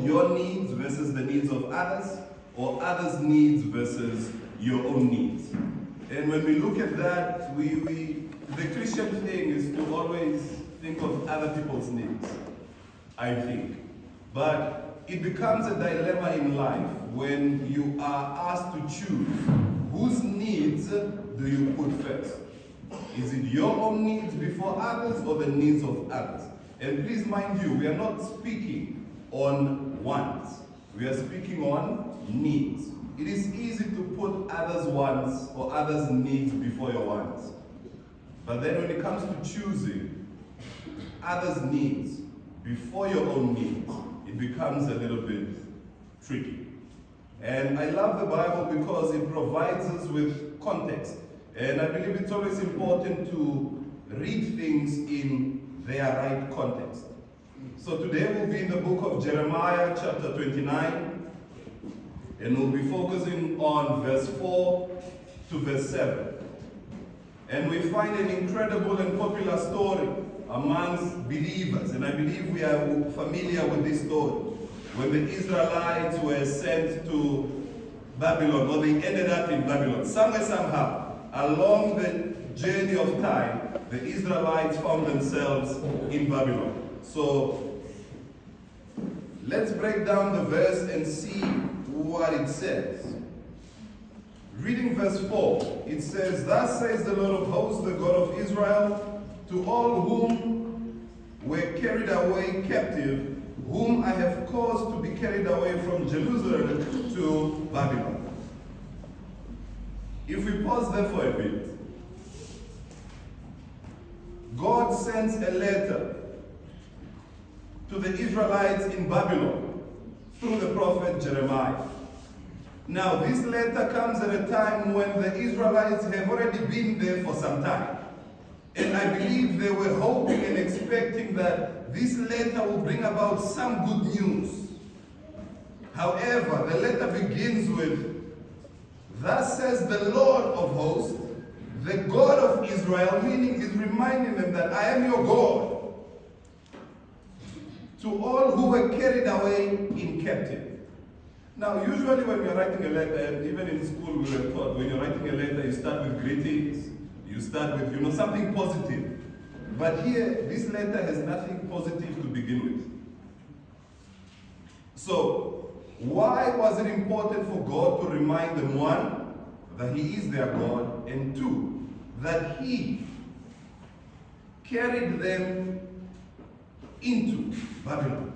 your needs versus the needs of others, or others' needs versus your own needs. And when we look at that, the Christian thing is to always think of other people's needs, I think. But it becomes a dilemma in life when you are asked to choose whose needs do you put first. Is it your own needs before others or the needs of others? And please mind you, we are not speaking on wants. We are speaking on needs. It is easy to put others' wants or others' needs before your wants. But then when it comes to choosing others' needs before your own needs, it becomes a little bit tricky. And I love the Bible because it provides us with context. And I believe it's always important to read things in their right context. So today we'll be in the book of Jeremiah, chapter 29, and we'll be focusing on verse 4 to verse 7. And we find an incredible and popular story amongst believers, and I believe we are familiar with this story. When the Israelites were sent to Babylon, or they ended up in Babylon, somewhere, somehow, along the journey of time, the Israelites found themselves in Babylon. So let's break down the verse and see what it says. Reading verse 4, it says, "Thus says the Lord of hosts, the God of Israel, to all whom were carried away captive, whom I have caused to be carried away from Jerusalem to Babylon." If we pause there for a bit, God sends a letter to the Israelites in Babylon through the prophet Jeremiah. Now, this letter comes at a time when the Israelites have already been there for some time. And I believe they were hoping and expecting that this letter will bring about some good news. However, the letter begins with, "Thus says the Lord of hosts, the God of Israel," meaning he's reminding them that I am your God, "to all who were carried away in captivity." Now, usually when you're writing a letter, and even in school we were taught, when you're writing a letter, you start with greetings, you start with, something positive. But here, this letter has nothing positive to begin with. So, why was it important for God to remind them, one, that he is their God, and two, that he carried them into Babylon?